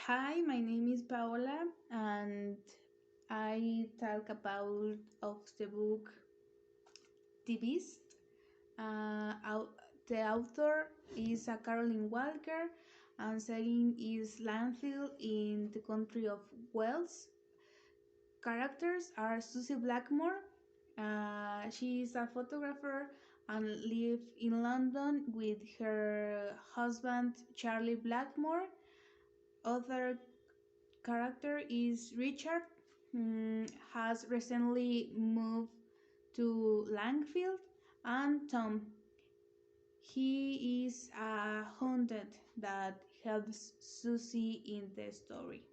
Hi, my name is Paola, and I talk about of the book The Beast. The author is Caroline Walker, and setting is Landfill in the country of Wales. Characters are Susie Blackmore. She is a photographer and lives in London with her husband Charlie Blackmore. Other character is Richard, has recently moved to Langfield, and Tom. He is a haunted that helps Susie in the story.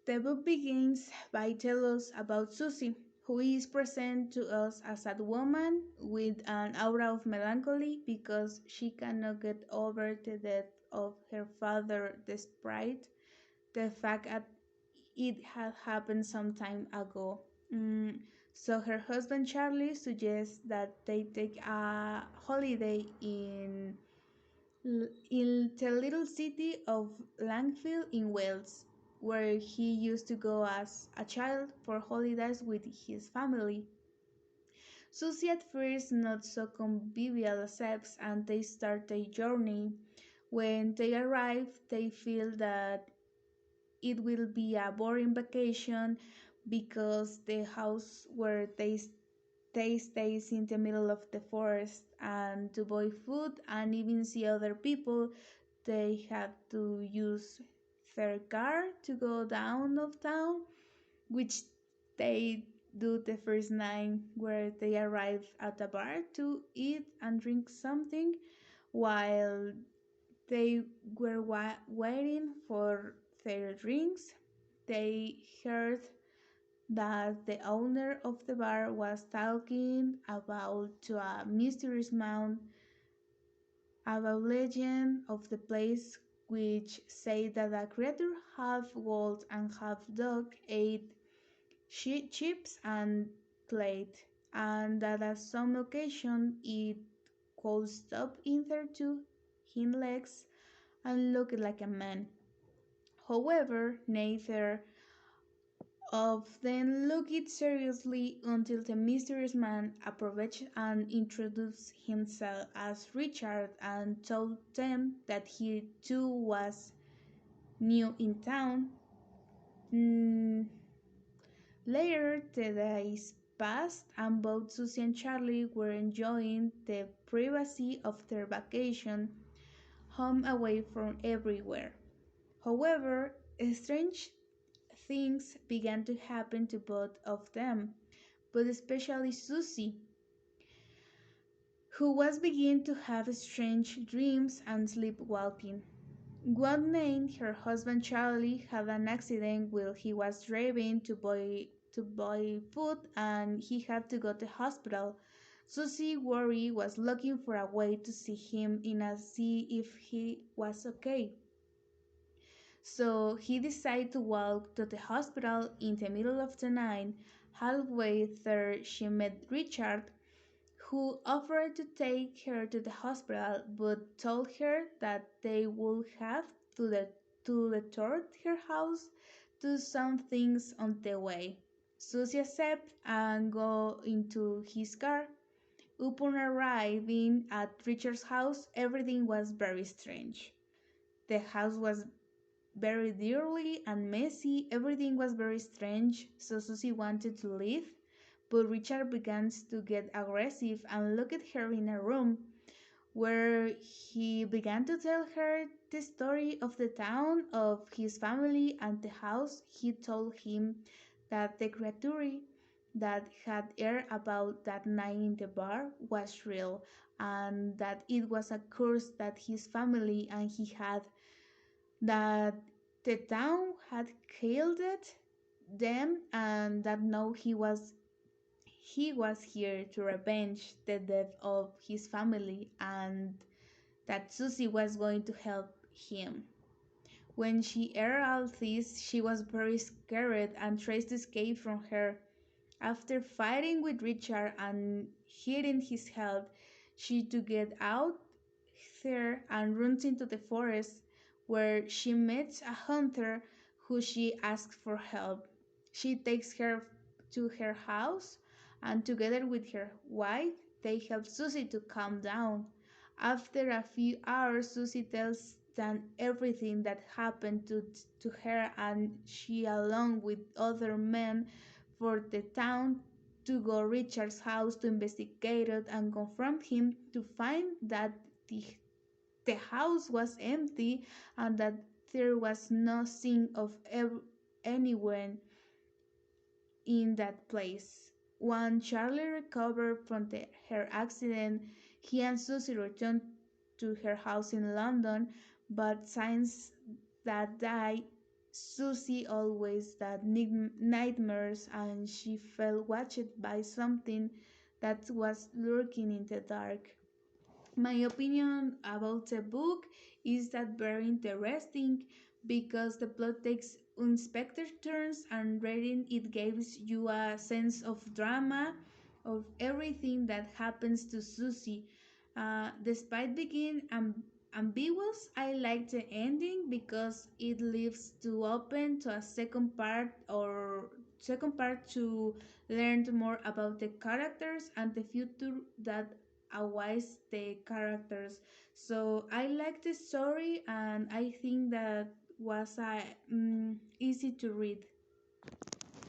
The book begins by telling us about Susie, who is present to us as a woman with an aura of melancholy because she cannot get over the death of her father despite the fact that it had happened some time ago. Mm, so her husband Charlie suggests that they take a holiday in the little city of Langfield in Wales, where he used to go as a child for holidays with his family. Susie at first not so convivial accepts and they start their journey. When they arrive, they feel that it will be a boring vacation because the house where they stays in the middle of the forest, and to buy food and even see other people they have to use their car to go down of town, which they do the first night where they arrive at a bar to eat and drink something while they were waiting for their drinks. They heard that the owner of the bar was talking about to a mysterious man about legend of the place, which say that a creature half wolf and half dog ate chips and plate, and that at some occasion it could stop in their two hind legs and look like a man. However, neither of them looked it seriously until the mysterious man approached and introduced himself as Richard and told them that he too was new in town. Mm, Later, the days passed and both Susie and Charlie were enjoying the privacy of their vacation, home away from everywhere. However, strange things began to happen to both of them, but especially Susie, who was beginning to have strange dreams and sleepwalking. One night, her husband Charlie had an accident while he was driving to buy food, and he had to go to hospital. Susie worry was looking for a way to see him in and see if he was okay. So he decided to walk to the hospital in the middle of the night. Halfway there, she met Richard, who offered to take her to the hospital but told her that they would have to return her house to some things on the way. Susie accepted and go into his car. Upon arriving at Richard's house, everything was very strange. The house was very dirty and messy. Everything was very strange, so Susie wanted to leave, but Richard began to get aggressive and locked her in a room where he began to tell her the story of the town, of his family, and the house. He told him that the creature that had aired about that night in the bar was real, and that it was a curse that his family and he had, that the town had killed them, and that now he was here to revenge the death of his family, and that Susie was going to help him. When she heard all this, she was very scared and tried to escape from her. After fighting with Richard and hitting his head, she to get out there and runs into the forest where she meets a hunter who she asks for help. She takes her to her house, and together with her wife, they help Susie to calm down. After a few hours, Susie tells them everything that happened to her, and she, along with other men for the town, to go Richard's house to investigate it and confront him to find that the the house was empty and that there was no sign of anyone in that place. When Charlie recovered from her accident, he and Susie returned to her house in London, but since that day, Susie always had nightmares and she felt watched by something that was lurking in the dark. My opinion about the book is that very interesting because the plot takes unexpected turns and reading it gives you a sense of drama of everything that happens to Susie. Despite being ambiguous, I like the ending because it leaves to open to a second part to learn more about the characters and the future that awaits the characters. So I like the story and I think that was easy to read.